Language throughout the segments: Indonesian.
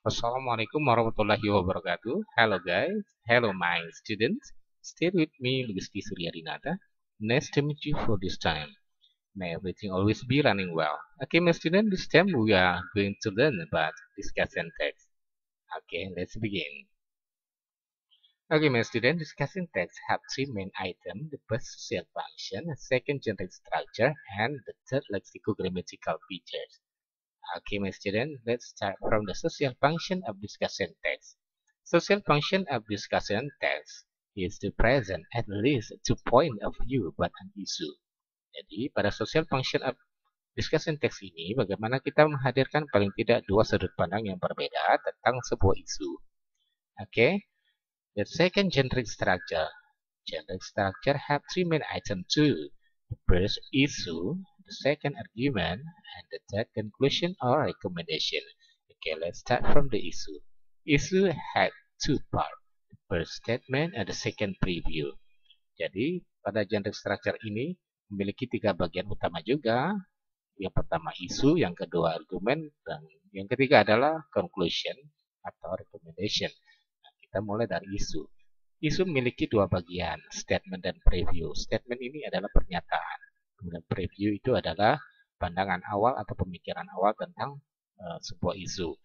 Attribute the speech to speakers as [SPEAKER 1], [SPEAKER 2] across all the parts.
[SPEAKER 1] Assalamualaikum warahmatullahi wabarakatuh. Hello guys. Hello my students. Stay with me, Lugisti Suryadinata. Nice to meet you for this time. May everything always be running well. Okay, my student, this time we are going to learn about discussion text. Okay, let's begin. Okay, my student, discussion text have three main items: the first social function, the second generic structure, and the third lexicogrammatical features. Okay, my student, let's start from the social function of discussion text. Social function of discussion text is to present at least two point of view about an issue. Jadi, pada social function of discussion text ini, bagaimana kita menghadirkan paling tidak dua sudut pandang yang berbeda tentang sebuah isu. Okay, the second generic structure. Generic structure have three main items too. The first issue, the second argument, and the third conclusion or recommendation. Okay, let's start from the issue. Issue had two parts, the first statement and the second preview. Jadi, pada generic structure ini memiliki tiga bagian utama juga. Yang pertama isu, yang kedua argumen, dan yang ketiga adalah conclusion atau recommendation. Nah, kita mulai dari isu. Isu memiliki dua bagian, statement dan preview. Statement ini adalah pernyataan. Kemudian preview itu adalah pandangan awal atau pemikiran awal tentang sebuah isu.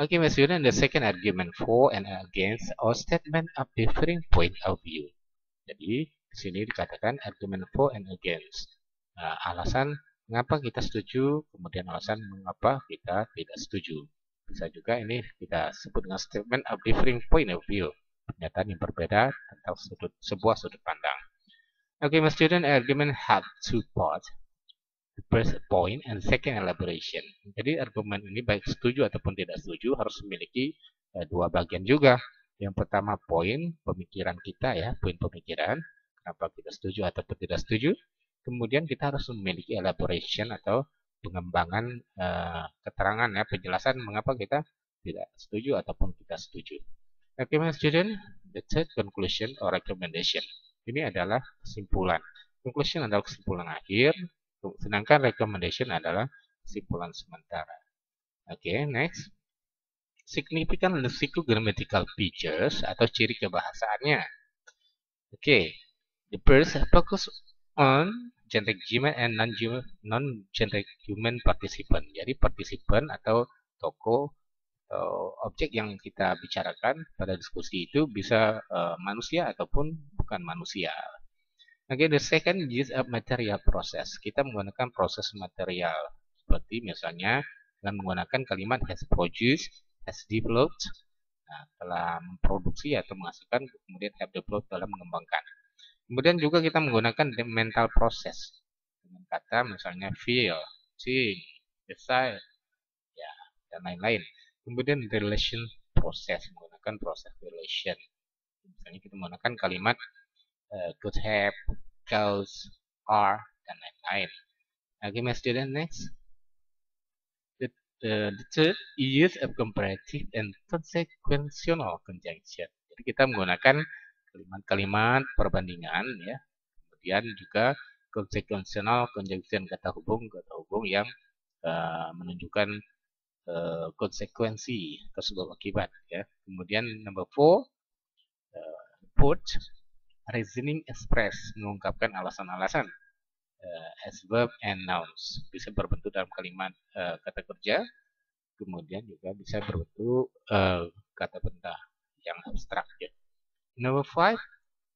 [SPEAKER 1] Okay, my student, the second argument for and against or statement of differing point of view. Jadi, di sini dikatakan argument for and against. Alasan mengapa kita setuju, kemudian alasan mengapa kita tidak setuju. Bisa juga ini kita sebut dengan statement of differing point of view. Pernyataan yang berbeda tentang sebuah sudut pandang. Okay, my student, argument have two parts. The first point and second elaboration. Jadi argumen ini baik setuju ataupun tidak setuju harus memiliki dua bagian juga. Yang pertama poin pemikiran kita ya, poin pemikiran. Kenapa kita setuju ataupun tidak setuju. Kemudian kita harus memiliki elaboration atau pengembangan keterangan ya, penjelasan mengapa kita tidak setuju ataupun kita setuju. Okay, my student, the third conclusion or recommendation. Ini adalah kesimpulan. Conclusion adalah kesimpulan akhir, sedangkan recommendation adalah kesimpulan sementara. Okay, next. Significant lexicogrammatical features atau ciri kebahasaannya. Okay, the first focus on generic human and non-generic human participant. Jadi partisipan atau tokoh atau objek yang kita bicarakan pada diskusi itu bisa manusia ataupun bukan manusia. Okay, the second use of material process. Kita menggunakan proses material seperti misalnya dengan menggunakan kalimat has produced, has developed, telah memproduksi atau menghasilkan, kemudian have developed dalam mengembangkan. Kemudian juga kita menggunakan mental process dengan kata misalnya feel, think, decide, ya dan lain-lain. Kemudian relation process, menggunakan proses relation. Misalnya kita menggunakan kalimat could have, cause, are, dan lain-lain. Okay, my student, next. The third use of comparative and consequential conjunction. Jadi kita menggunakan kalimat-kalimat perbandingan ya. Kemudian juga consequential conjunction, kata hubung yang menunjukkan konsekuensi atau sebab akibat ya. Kemudian number 4 put reasoning express, mengungkapkan alasan-alasan as verb and nouns, bisa berbentuk dalam kalimat kata kerja, kemudian juga bisa berbentuk kata benda yang abstrak ya. Number 5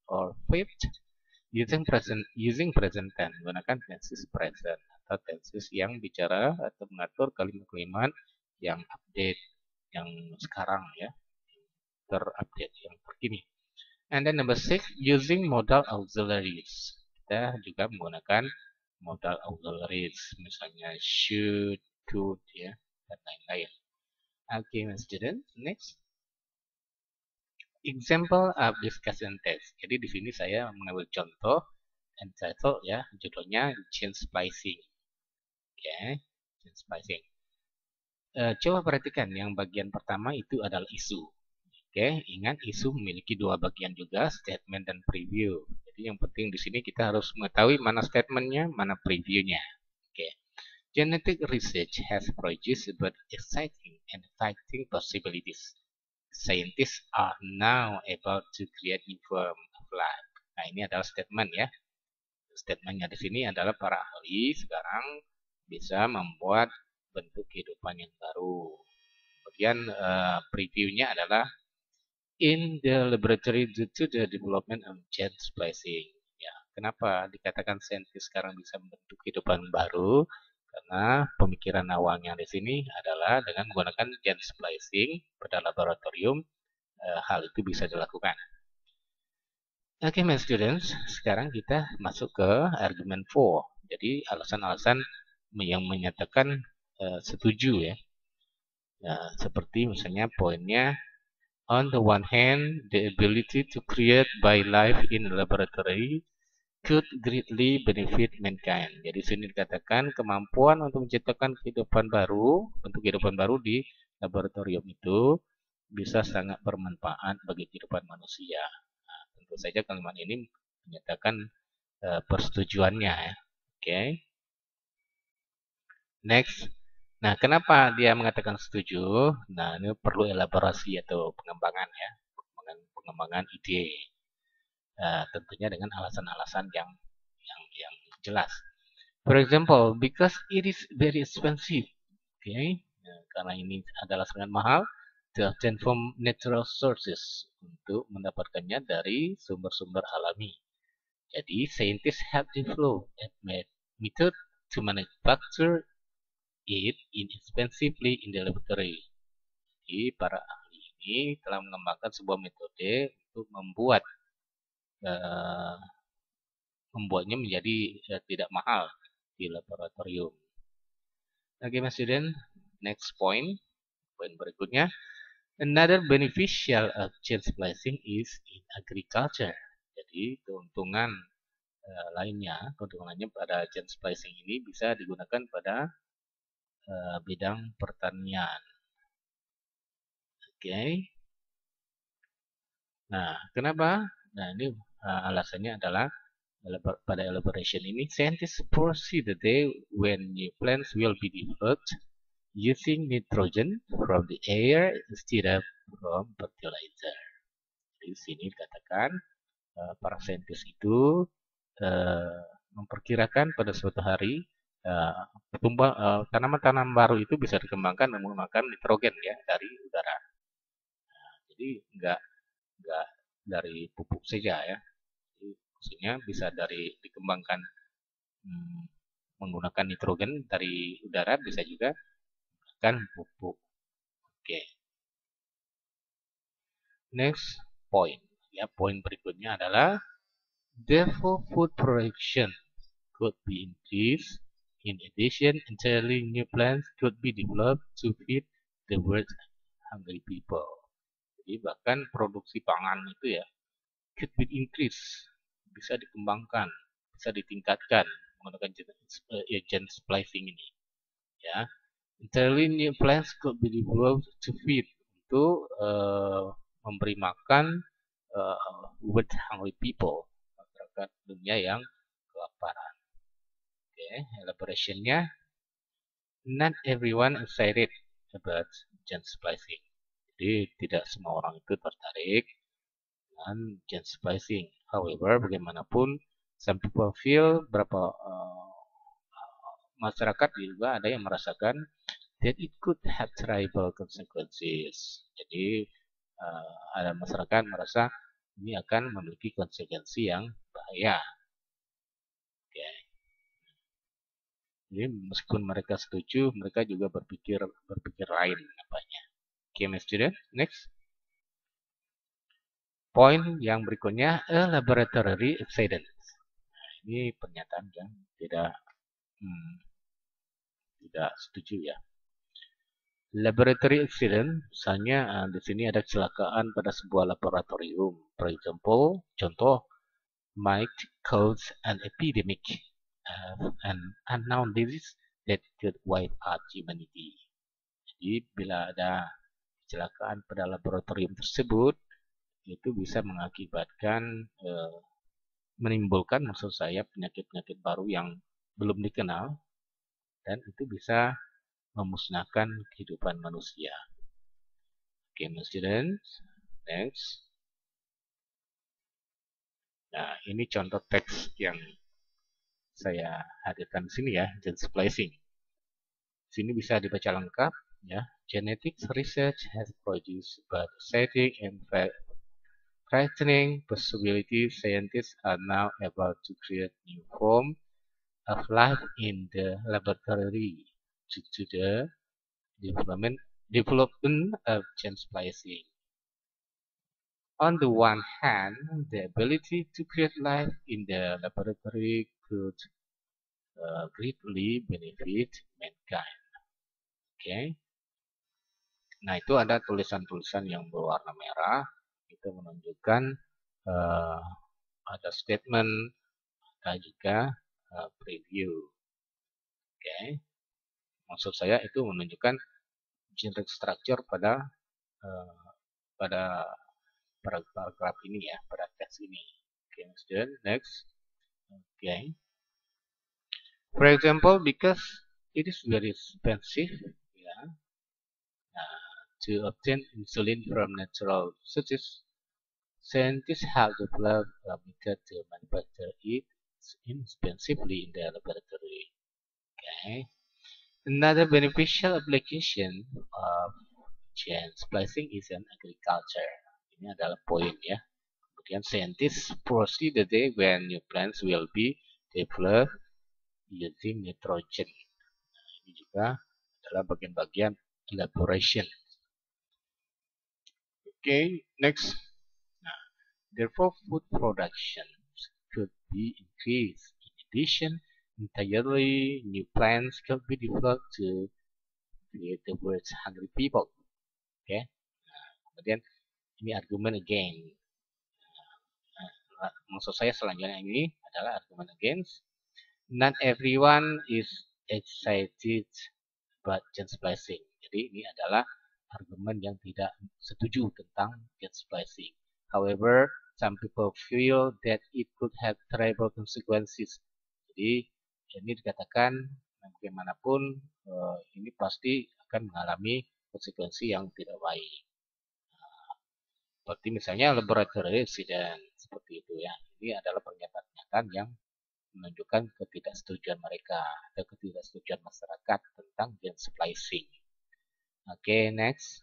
[SPEAKER 1] or fifth, using present tense, menggunakan tenses present atau tenses yang bicara atau mengatur kalimat-kalimat yang update, yang sekarang ya, terupdate, yang terkini. And then number 6, using modal auxiliaries. Kita juga menggunakan modal auxiliaries, misalnya should, could, ya, dan lain-lain. Okay, my student, next. Example of discussion text. Jadi di sini saya mengambil contoh entitled ya, judulnya chain splicing. Okay, chain splicing. Coba perhatikan yang bagian pertama itu adalah isu. Oke, ingat isu memiliki dua bagian juga, statement dan preview. Jadi yang penting di sini kita harus mengetahui mana statementnya, mana previewnya. Oke, genetic research has produced both exciting and exciting possibilities. Scientists are now able to create new form of life. Nah, ini adalah statement ya. Statementnya di sini adalah para ahli sekarang bisa membuat bentuk kehidupan yang baru. Kemudian previewnya adalah in the laboratory due to the development of gene splicing. Ya, kenapa dikatakan saintis sekarang bisa membentuk kehidupan baru? Karena pemikiran awalnya di sini adalah dengan menggunakan gene splicing pada laboratorium, hal itu bisa dilakukan. Oke, my students, sekarang kita masuk ke argument 4. Jadi alasan-alasan yang menyatakan setuju ya. Seperti misalnya poinnya, on the one hand, the ability to create by life in a laboratory could greatly benefit mankind. Jadi sini dikatakan kemampuan untuk menciptakan kehidupan baru, bentuk kehidupan baru di laboratorium itu bisa sangat bermanfaat bagi kehidupan manusia. Tentu saja kalimat ini menyatakan persetujuannya ya. Oke. Next. Nah, kenapa dia mengatakan setuju? Nah, ini perlu elaborasi atau pengembangan ya. Pengembangan ide. Tentunya dengan alasan-alasan yang jelas. For example, because it is very expensive. Okay. Nah, karena ini adalah sangat mahal, to obtain from natural sources, untuk mendapatkannya dari sumber-sumber alami. Jadi, scientists have developed a method to manufacture it inexpensively in the laboratory. Jadi, para ahli ini telah mengembangkan sebuah metode untuk membuatnya menjadi tidak mahal di laboratorium. Oke, my student, next point. Poin berikutnya, another beneficial of gene splicing is in agriculture. Jadi keuntungan lainnya pada gene splicing ini bisa digunakan pada bidang pertanian. Oke. Nah, kenapa? Nah, ini alasannya adalah pada elaboration ini, scientists foresee the day when new plants will be developed using nitrogen from the air instead of from fertilizer. Di sini dikatakan para saintis itu memperkirakan pada suatu hari tanaman-tanaman baru itu bisa dikembangkan menggunakan nitrogen ya dari udara. Nah, jadi nggak dari pupuk saja ya. Jadi, maksudnya bisa dikembangkan menggunakan nitrogen dari udara, bisa juga menggunakan pupuk. Oke. Next point. Ya, poin berikutnya adalah therefore food production could be increased. In addition, entirely new plants could be developed to feed the world's hungry people. Jadi bahkan produksi pangan itu ya could be increased, bisa dikembangkan, bisa ditingkatkan menggunakan gene splicing ini. Ya, entirely new plants could be developed to feed, untuk memberi makan world hungry people, masyarakat dunia yang kelaparan. Okay, elaborationnya, not everyone excited about gene splicing. Jadi tidak semua orang itu tertarik dengan gene splicing. However, bagaimanapun, some people feel, masyarakat juga ada yang merasakan that it could have terrible consequences. Jadi ada masyarakat merasa ini akan memiliki konsekuensi yang bahaya. Okay. Jadi meskipun mereka setuju, mereka juga berpikir lain nampaknya. Oke, my student, next. Poin yang berikutnya, a laboratory accident. Nah, ini pernyataan yang tidak setuju ya. Laboratory accident, misalnya di sini ada kecelakaan pada sebuah laboratorium. For example, contoh, might cause an epidemic of an unknown disease that could wipe out humanity. Jadi bila ada kecelakaan pada laboratorium tersebut, itu bisa mengakibatkan menimbulkan, maksud saya, penyakit-penyakit baru yang belum dikenal, dan itu bisa memusnahkan kehidupan manusia. Oke, students, next. Nah, ini contoh teks yang saya hadirkan di sini ya, gene splicing. Sini bisa dibaca lengkap ya. Genetics research has produced both exciting and frightening possibilities. Scientists are now able to create new forms of life in the laboratory due to the development of gene splicing. On the one hand, the ability to create life in the laboratory could greatly benefit mankind. Okay. Nah, itu ada tulisan-tulisan yang berwarna merah. Itu menunjukkan ada statement, ada juga preview. Okay. Maksud saya itu menunjukkan generic structure pada paragraf ini ya, pada teks ini. Okay, student, next. Okay. For example, because it is very expensive, yeah, to obtain insulin from natural sources, scientists have developed a method to manufacture it inexpensively in the laboratory. Okay. Another beneficial application of gene splicing is in agriculture. Ini adalah poin ya. Kemudian scientists foresee the day when new plants will be developed using nitrogen. Nah, ini juga adalah bagian-bagian elaboration. Okay, next. Nah, therefore, food production could be increased. In addition, entirely new plants could be developed to create the world's hungry people. Okay. Nah, kemudian ini argument again. Maksud saya selanjutnya ini adalah argument against. Not everyone is excited about gene splicing. Jadi ini adalah argumen yang tidak setuju tentang gene splicing. However, some people feel that it could have terrible consequences. Jadi ini dikatakan bagaimanapun ini pasti akan mengalami konsekuensi yang tidak baik. Seperti misalnya laboratory accident seperti itu ya. Ini adalah pernyataan-pernyataan yang menunjukkan ketidaksetujuan mereka atau ketidaksetujuan masyarakat tentang gene splicing. Okay, next.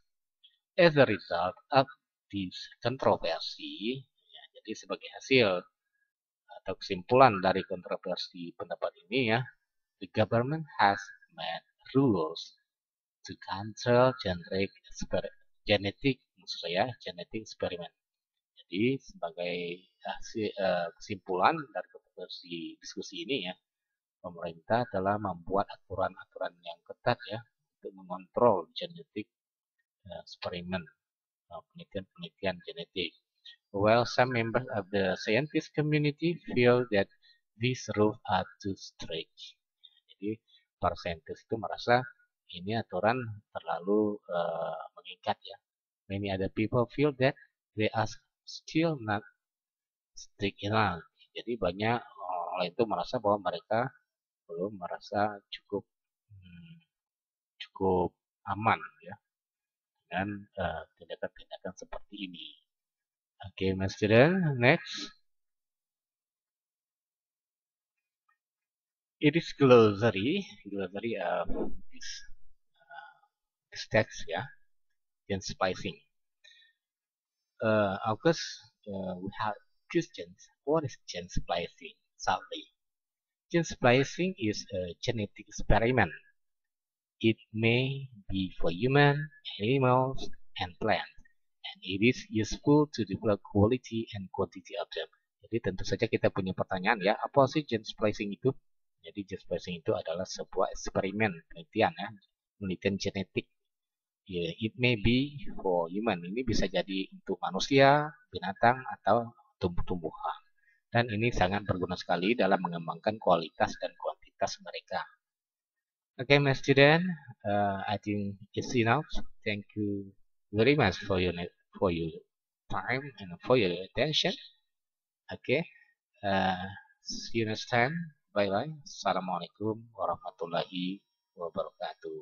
[SPEAKER 1] As a result of this controversy, ya, jadi sebagai hasil atau kesimpulan dari kontroversi pendapat ini ya, the government has made rules to control genetic experiment. Jadi sebagai kesimpulan dari kontroversi diskusi ini ya, pemerintah telah membuat aturan-aturan yang ketat ya untuk mengontrol genetik eksperimen, penelitian genetik. While some members of the scientist community feel that these rules are too strict. Jadi para saintis itu merasa ini aturan terlalu mengikat ya. Many other people feel that they are still not strict enough. Jadi banyak orang itu merasa bahwa mereka belum merasa cukup aman ya dengan tindakan-tindakan seperti ini. Okay, my student, next. It is glossary of this text ya, gene splicing. August, we have questions. What is gene splicing? Sadly, gene splicing is a genetic experiment. It may be for human, animals, and plants, and it is useful to develop quality and quantity of them. Jadi tentu saja kita punya pertanyaan ya, apa sih gene splicing itu? Jadi gene splicing itu adalah sebuah eksperimen penelitian ya, penelitian genetik. Yeah, it may be for human. Ini bisa jadi untuk manusia, binatang, atau tumbuh-tumbuhan. Dan ini sangat berguna sekali dalam mengembangkan kualitas dan kuantitas mereka. Okay, my student, I think it's enough. Thank you very much for your time and for your attention. Okay, see you next time. Bye bye. Assalamualaikum warahmatullahi wabarakatuh.